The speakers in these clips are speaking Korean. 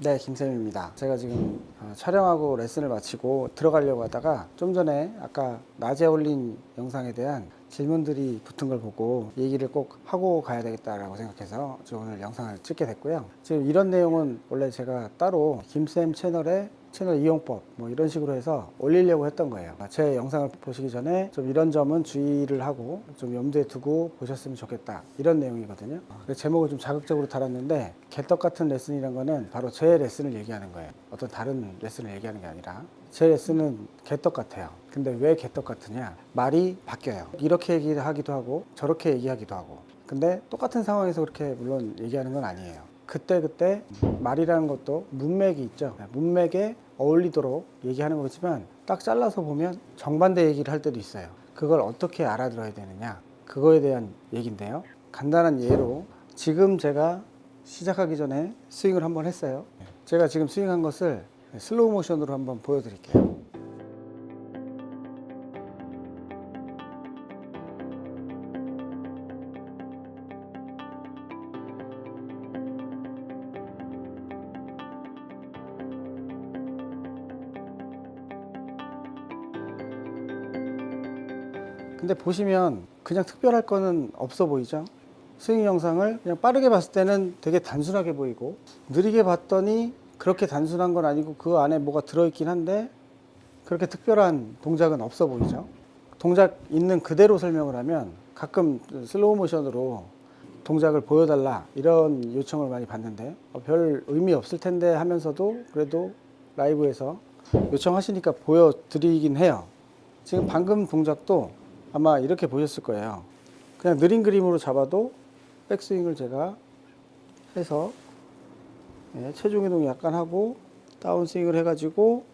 네, 김쌤입니다. 제가 지금 촬영하고 레슨을 마치고 들어가려고 하다가 좀 전에 아까 낮에 올린 영상에 대한 질문들이 붙은 걸 보고 얘기를 꼭 하고 가야 되겠다라고 생각해서 오늘 영상을 찍게 됐고요. 지금 이런 내용은 원래 제가 따로 김쌤 채널에 채널 이용법 뭐 이런 식으로 해서 올리려고 했던 거예요. 제 영상을 보시기 전에 좀 이런 점은 주의를 하고 좀 염두에 두고 보셨으면 좋겠다 이런 내용이거든요. 제목을 좀 자극적으로 달았는데 개떡 같은 레슨이란 거는 바로 제 레슨을 얘기하는 거예요. 어떤 다른 레슨을 얘기하는 게 아니라 제 레슨은 개떡 같아요. 근데 왜 개떡 같으냐? 말이 바뀌어요. 이렇게 얘기하기도 하고 저렇게 얘기하기도 하고. 근데 똑같은 상황에서 그렇게 물론 얘기하는 건 아니에요. 그때그때 말이라는 것도 문맥이 있죠. 문맥에 어울리도록 얘기하는 거지만 딱 잘라서 보면 정반대 얘기를 할 때도 있어요. 그걸 어떻게 알아들어야 되느냐, 그거에 대한 얘기인데요. 간단한 예로 지금 제가 시작하기 전에 스윙을 한번 했어요. 제가 지금 스윙한 것을 슬로우 모션으로 한번 보여드릴게요. 근데 보시면 그냥 특별할 거는 없어 보이죠? 스윙 영상을 그냥 빠르게 봤을 때는 되게 단순하게 보이고 느리게 봤더니 그렇게 단순한 건 아니고 그 안에 뭐가 들어있긴 한데 그렇게 특별한 동작은 없어 보이죠? 동작 있는 그대로 설명을 하면 가끔 슬로우 모션으로 동작을 보여달라 이런 요청을 많이 받는데 별 의미 없을 텐데 하면서도 그래도 라이브에서 요청하시니까 보여드리긴 해요. 지금 방금 동작도 아마 이렇게 보셨을 거예요. 그냥 느린 그림으로 잡아도 백스윙을 제가 해서 체중 이동 약간 하고 다운스윙을 해가지고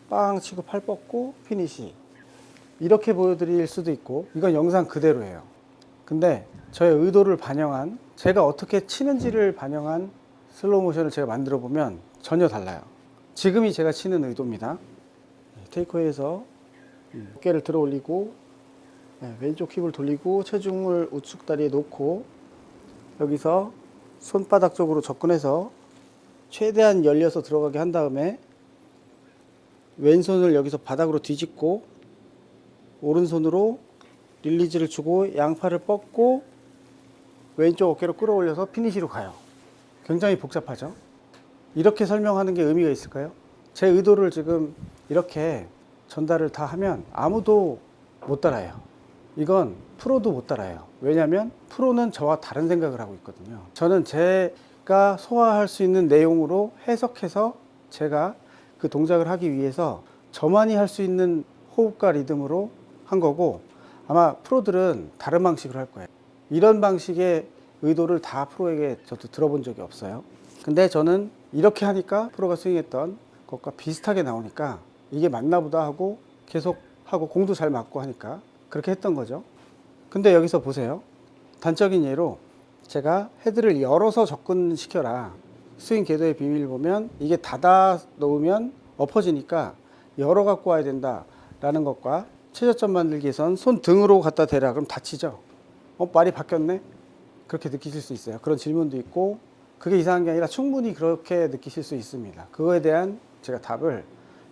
빵 치고 팔 뻗고 피니시 이렇게 보여드릴 수도 있고 이건 영상 그대로예요. 근데 저의 의도를 반영한 제가 어떻게 치는지를 반영한 슬로우 모션을 제가 만들어 보면 전혀 달라요. 지금이 제가 치는 의도입니다. 테이크웨이에서 어깨를 들어 올리고 왼쪽 힙을 돌리고 체중을 우측 다리에 놓고 여기서 손바닥 쪽으로 접근해서 최대한 열려서 들어가게 한 다음에 왼손을 여기서 바닥으로 뒤집고 오른손으로 릴리즈를 주고 양팔을 뻗고 왼쪽 어깨로 끌어올려서 피니시로 가요. 굉장히 복잡하죠? 이렇게 설명하는 게 의미가 있을까요? 제 의도를 지금 이렇게 전달을 다 하면 아무도 못 따라해요. 이건 프로도 못 따라해요. 왜냐하면 프로는 저와 다른 생각을 하고 있거든요. 저는 제가 소화할 수 있는 내용으로 해석해서 제가 그 동작을 하기 위해서 저만이 할 수 있는 호흡과 리듬으로 한 거고 아마 프로들은 다른 방식으로 할 거예요. 이런 방식의 의도를 다 프로에게 저도 들어본 적이 없어요. 근데 저는 이렇게 하니까 프로가 스윙했던 것과 비슷하게 나오니까 이게 맞나 보다 하고 계속 하고 공도 잘 맞고 하니까 그렇게 했던 거죠. 근데 여기서 보세요. 단적인 예로 제가 헤드를 열어서 접근시켜라. 스윙 궤도의 비밀을 보면 이게 닫아 놓으면 엎어지니까 열어 갖고 와야 된다 라는 것과 최저점 만들기에선 손 등으로 갖다 대라. 그럼 다치죠. 말이 바뀌었네? 그렇게 느끼실 수 있어요. 그런 질문도 있고 그게 이상한 게 아니라 충분히 그렇게 느끼실 수 있습니다. 그거에 대한 제가 답을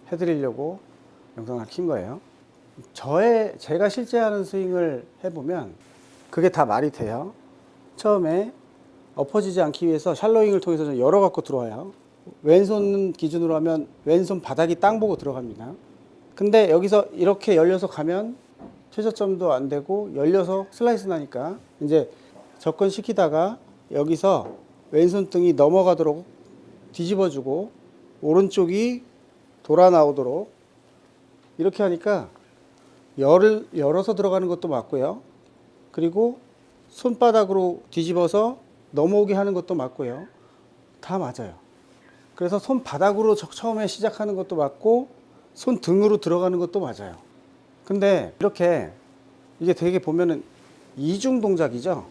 해드리려고 영상을 킨 거예요. 제가 실제 하는 스윙을 해보면 그게 다 말이 돼요. 처음에 엎어지지 않기 위해서 샬로잉을 통해서 좀 열어갖고 들어와요. 왼손 기준으로 하면 왼손 바닥이 땅 보고 들어갑니다. 근데 여기서 이렇게 열려서 가면 최저점도 안 되고 열려서 슬라이스 나니까 이제 접근시키다가 여기서 왼손 등이 넘어가도록 뒤집어주고 오른쪽이 돌아 나오도록 이렇게 하니까 열어서 들어가는 것도 맞고요. 그리고 손바닥으로 뒤집어서 넘어오게 하는 것도 맞고요. 다 맞아요. 그래서 손바닥으로 처음에 시작하는 것도 맞고 손 등으로 들어가는 것도 맞아요. 근데 이렇게 이게 되게 보면은 이중 동작이죠.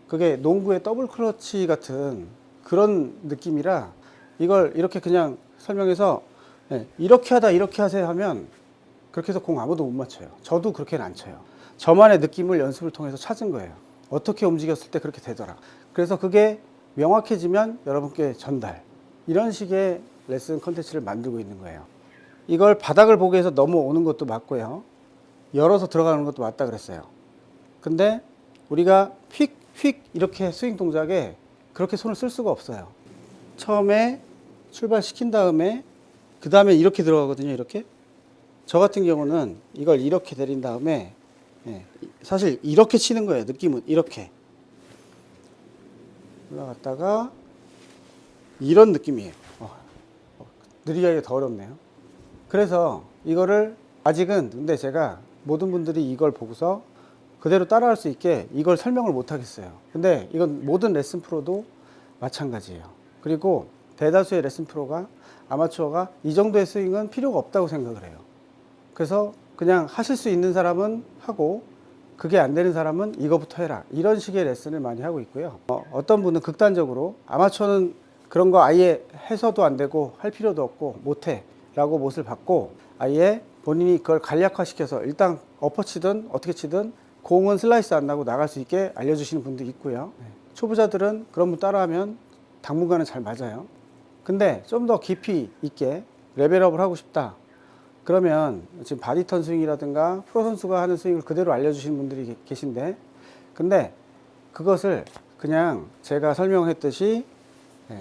그게 농구의 더블 클러치 같은 그런 느낌이라 이걸 이렇게 그냥 설명해서 이렇게 하다 이렇게 하세요 하면 그렇게 해서 공 아무도 못 맞춰요. 저도 그렇게는 안 쳐요. 저만의 느낌을 연습을 통해서 찾은 거예요. 어떻게 움직였을 때 그렇게 되더라. 그래서 그게 명확해지면 여러분께 전달. 이런 식의 레슨 컨텐츠를 만들고 있는 거예요. 이걸 바닥을 보기 위해서 넘어오는 것도 맞고요. 열어서 들어가는 것도 맞다 그랬어요. 근데 우리가 휙 이렇게 스윙 동작에 그렇게 손을 쓸 수가 없어요. 처음에 출발시킨 다음에 그 다음에 이렇게 들어가거든요. 이렇게. 저 같은 경우는 이걸 이렇게 내린 다음에 사실 이렇게 치는 거예요. 느낌은 이렇게 올라갔다가 이런 느낌이에요. 느리게 하기가 더 어렵네요. 그래서 이거를 아직은 근데 제가 모든 분들이 이걸 보고서 그대로 따라할 수 있게 이걸 설명을 못 하겠어요. 근데 이건 모든 레슨 프로도 마찬가지예요. 그리고 대다수의 레슨 프로가 아마추어가 이 정도의 스윙은 필요가 없다고 생각을 해요. 그래서 그냥 하실 수 있는 사람은 하고 그게 안 되는 사람은 이거부터 해라. 이런 식의 레슨을 많이 하고 있고요. 어떤 분은 극단적으로 아마추어는 그런 거 아예 해서도 안 되고 할 필요도 없고 못해 라고 못을 받고 아예 본인이 그걸 간략화시켜서 일단 엎어 치든 어떻게 치든 공은 슬라이스 안 나고 나갈 수 있게 알려주시는 분도 있고요. 초보자들은 그런 분 따라하면 당분간은 잘 맞아요. 근데 좀 더 깊이 있게 레벨업을 하고 싶다. 그러면 지금 바디턴 스윙이라든가 프로 선수가 하는 스윙을 그대로 알려주시는 분들이 계신데 근데 그것을 그냥 제가 설명했듯이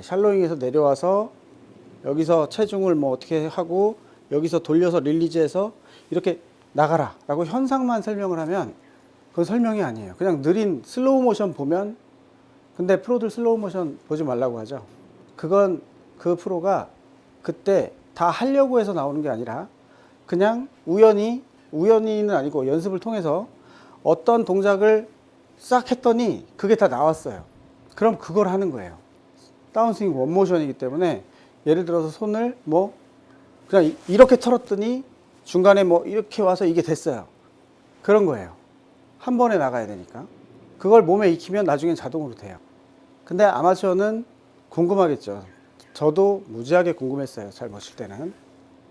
샬로잉에서 내려와서 여기서 체중을 뭐 어떻게 하고 여기서 돌려서 릴리즈해서 이렇게 나가라 라고 현상만 설명을 하면 그건 설명이 아니에요. 그냥 느린 슬로우 모션 보면 근데 프로들 슬로우 모션 보지 말라고 하죠. 그건 그 프로가 그때 다 하려고 해서 나오는 게 아니라 그냥 우연히는 아니고 연습을 통해서 어떤 동작을 싹 했더니 그게 다 나왔어요. 그럼 그걸 하는 거예요. 다운스윙 원모션이기 때문에 예를 들어서 손을 뭐 그냥 이렇게 털었더니 중간에 뭐 이렇게 와서 이게 됐어요. 그런 거예요. 한 번에 나가야 되니까. 그걸 몸에 익히면 나중엔 자동으로 돼요. 근데 아마추어는 궁금하겠죠. 저도 무지하게 궁금했어요. 잘 못 칠 때는.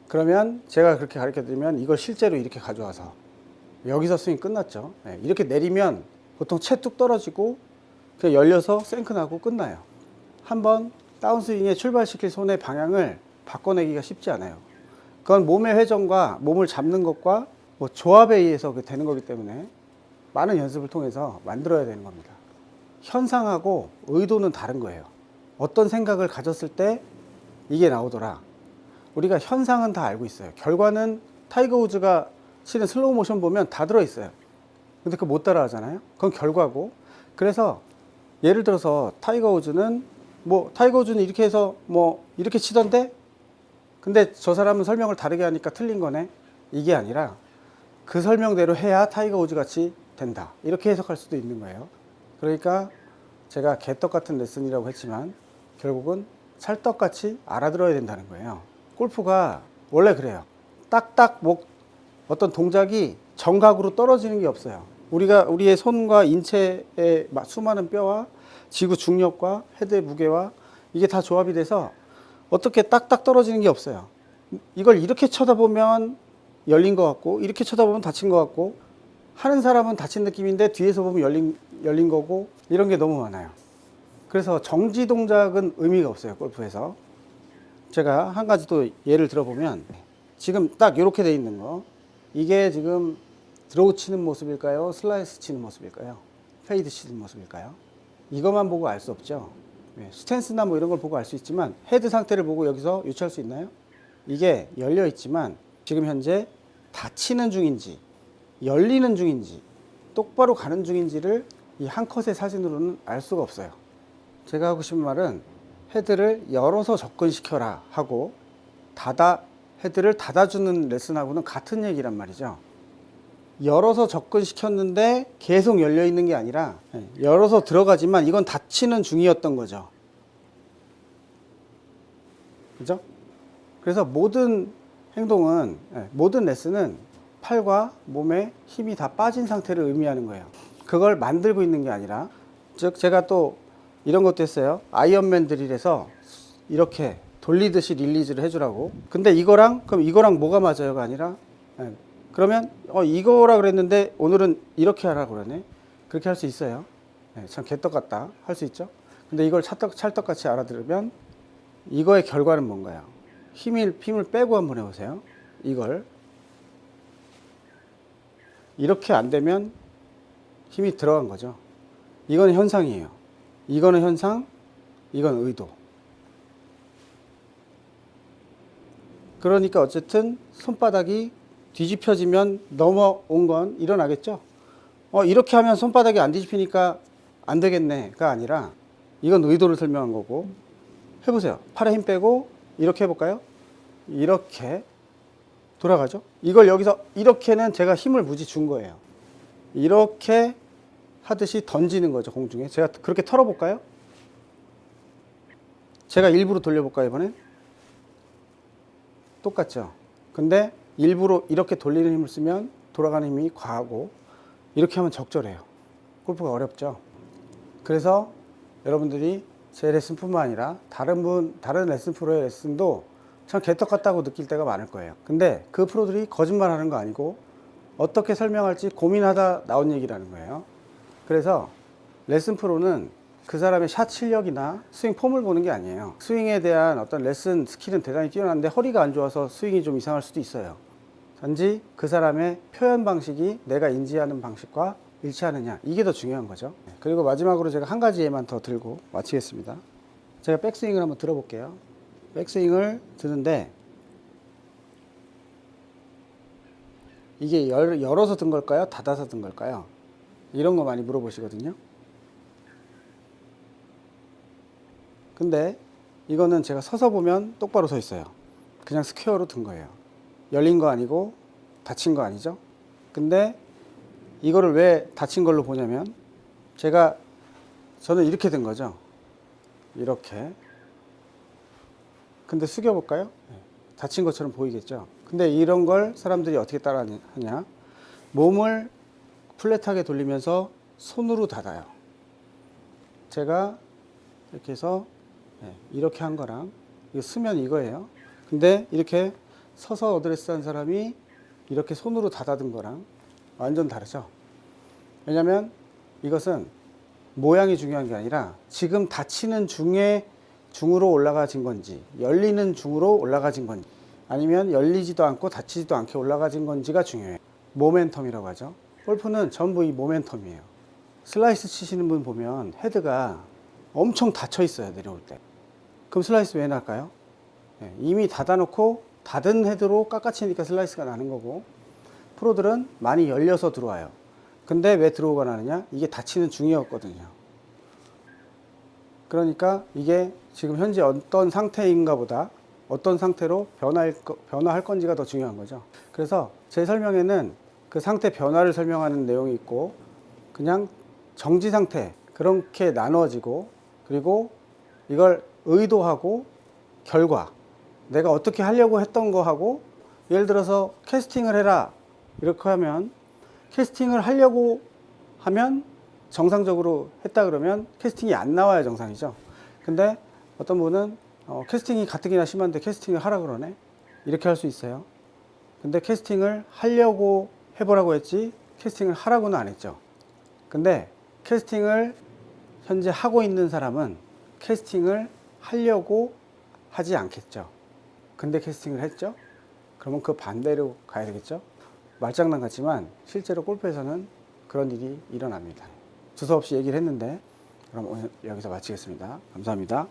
그러면 제가 그렇게 가르쳐 드리면 이걸 실제로 이렇게 가져와서 여기서 스윙 끝났죠. 이렇게 내리면 보통 채 뚝 떨어지고 그냥 열려서 생크 나고 끝나요. 한번 다운스윙에 출발시킬 손의 방향을 바꿔내기가 쉽지 않아요. 그건 몸의 회전과 몸을 잡는 것과 뭐 조합에 의해서 되는 거기 때문에 많은 연습을 통해서 만들어야 되는 겁니다. 현상하고 의도는 다른 거예요. 어떤 생각을 가졌을 때 이게 나오더라. 우리가 현상은 다 알고 있어요. 결과는 타이거 우즈가 치는 슬로우 모션 보면 다 들어있어요. 근데 그거 못 따라 하잖아요. 그건 결과고. 그래서 예를 들어서 타이거 우즈는 이렇게 해서 뭐 이렇게 치던데 근데 저 사람은 설명을 다르게 하니까 틀린 거네. 이게 아니라 그 설명대로 해야 타이거 우즈 같이 된다. 이렇게 해석할 수도 있는 거예요. 그러니까 제가 개떡 같은 레슨이라고 했지만 결국은 찰떡같이 알아들어야 된다는 거예요. 골프가 원래 그래요. 딱딱 어떤 동작이 정각으로 떨어지는 게 없어요. 우리의 손과 인체의 수많은 뼈와 지구 중력과 헤드의 무게와 이게 다 조합이 돼서 어떻게 딱딱 떨어지는 게 없어요. 이걸 이렇게 쳐다보면 열린 것 같고 이렇게 쳐다보면 닫힌 것 같고 하는 사람은 닫힌 느낌인데 뒤에서 보면 열린 거고 이런 게 너무 많아요. 그래서 정지 동작은 의미가 없어요. 골프에서. 제가 한 가지 또 예를 들어보면 지금 딱 이렇게 돼 있는 거 이게 지금 드로우 치는 모습일까요? 슬라이스 치는 모습일까요? 페이드 치는 모습일까요? 이것만 보고 알 수 없죠. 스탠스나 뭐 이런 걸 보고 알 수 있지만 헤드 상태를 보고 여기서 유추할 수 있나요? 이게 열려 있지만 지금 현재 닫히는 중인지 열리는 중인지 똑바로 가는 중인지를 이 한 컷의 사진으로는 알 수가 없어요. 제가 하고 싶은 말은 헤드를 열어서 접근시켜라 하고 헤드를 닫아주는 레슨하고는 같은 얘기란 말이죠. 열어서 접근시켰는데 계속 열려 있는 게 아니라 열어서 들어가지만 이건 닫히는 중이었던 거죠. 그죠? 그래서 모든 행동은, 모든 레슨은 팔과 몸에 힘이 다 빠진 상태를 의미하는 거예요. 그걸 만들고 있는 게 아니라, 즉 제가 또 이런 것도 했어요. 아이언맨 드릴에서 이렇게 돌리듯이 릴리즈를 해주라고. 근데 그럼 이거랑 뭐가 맞아요가 아니라, 그러면 이거라 그랬는데 오늘은 이렇게 하라고 그러네. 그렇게 할 수 있어요. 참 개떡 같다 할 수 있죠. 근데 이걸 찰떡같이 알아들으면 이거의 결과는 뭔가요? 힘을 빼고 한번 해보세요. 이걸 이렇게 안 되면 힘이 들어간 거죠. 이건 현상이에요. 이거는 현상, 이건 의도. 그러니까 어쨌든 손바닥이 뒤집혀지면 넘어온 건 일어나겠죠. 이렇게 하면 손바닥이 안 뒤집히니까 안 되겠네가 아니라 이건 의도를 설명한 거고. 해보세요. 팔에 힘 빼고 이렇게 해볼까요? 이렇게 돌아가죠. 이걸 여기서 이렇게는 제가 힘을 무지 준 거예요. 이렇게 하듯이 던지는 거죠, 공중에. 제가 그렇게 털어볼까요? 제가 일부러 돌려볼까요, 이번엔? 똑같죠. 근데 일부러 이렇게 돌리는 힘을 쓰면 돌아가는 힘이 과하고, 이렇게 하면 적절해요. 골프가 어렵죠. 그래서 여러분들이 제 레슨뿐만 아니라 다른 레슨 프로의 레슨도 참 개떡 같다고 느낄 때가 많을 거예요. 근데 그 프로들이 거짓말 하는 거 아니고 어떻게 설명할지 고민하다 나온 얘기라는 거예요. 그래서 레슨 프로는 그 사람의 샷 실력이나 스윙 폼을 보는 게 아니에요. 스윙에 대한 어떤 레슨 스킬은 대단히 뛰어난데 허리가 안 좋아서 스윙이 좀 이상할 수도 있어요. 단지 그 사람의 표현 방식이 내가 인지하는 방식과 일치하느냐, 이게 더 중요한 거죠. 그리고 마지막으로 제가 한 가지 예만 더 들고 마치겠습니다. 제가 백스윙을 한번 들어볼게요. 백스윙을 드는데 이게 열어서 든 걸까요? 닫아서 든 걸까요? 이런 거 많이 물어보시거든요. 근데 이거는 제가 서서 보면 똑바로 서 있어요. 그냥 스퀘어로 든 거예요. 열린 거 아니고 닫힌 거 아니죠? 근데 이거를 왜 닫힌 걸로 보냐면 저는 이렇게 된 거죠. 이렇게. 근데 숙여볼까요? 닫힌 것처럼 보이겠죠. 근데 이런 걸 사람들이 어떻게 따라 하냐. 몸을 플랫하게 돌리면서 손으로 닫아요. 제가 이렇게 해서 이렇게 한 거랑 이거 쓰면 이거예요. 근데 이렇게 서서 어드레스 한 사람이 이렇게 손으로 닫아둔 거랑 완전 다르죠. 왜냐면 이것은 모양이 중요한 게 아니라 지금 닫히는 중으로 올라가진 건지 열리는 중으로 올라가진 건지 아니면 열리지도 않고 닫히지도 않게 올라가진 건지가 중요해요. 모멘텀이라고 하죠. 골프는 전부 이 모멘텀이에요. 슬라이스 치시는 분 보면 헤드가 엄청 닫혀 있어요, 내려올 때. 그럼 슬라이스 왜 날까요? 이미 닫아놓고 닫은 헤드로 깎아치니까 슬라이스가 나는 거고, 프로들은 많이 열려서 들어와요. 근데 왜 들어오가 나느냐? 이게 닫히는 중이었거든요. 그러니까 이게 지금 현재 어떤 상태인가 보다 어떤 상태로 변화할 건지가 더 중요한 거죠. 그래서 제 설명에는 그 상태 변화를 설명하는 내용이 있고 그냥 정지 상태, 그렇게 나눠지고, 그리고 이걸 의도하고 결과, 내가 어떻게 하려고 했던 거 하고, 예를 들어서 캐스팅을 해라 이렇게 하면, 캐스팅을 하려고 하면 정상적으로 했다 그러면 캐스팅이 안 나와야 정상이죠. 근데 어떤 분은 캐스팅이 가뜩이나 심한데 캐스팅을 하라 그러네, 이렇게 할 수 있어요. 근데 캐스팅을 하려고 해보라고 했지 캐스팅을 하라고는 안 했죠. 근데 캐스팅을 현재 하고 있는 사람은 캐스팅을 하려고 하지 않겠죠. 근데 캐스팅을 했죠. 그러면 그 반대로 가야 되겠죠. 말장난 같지만 실제로 골프에서는 그런 일이 일어납니다. 두서없이 얘기를 했는데 그럼 오늘 여기서 마치겠습니다. 감사합니다.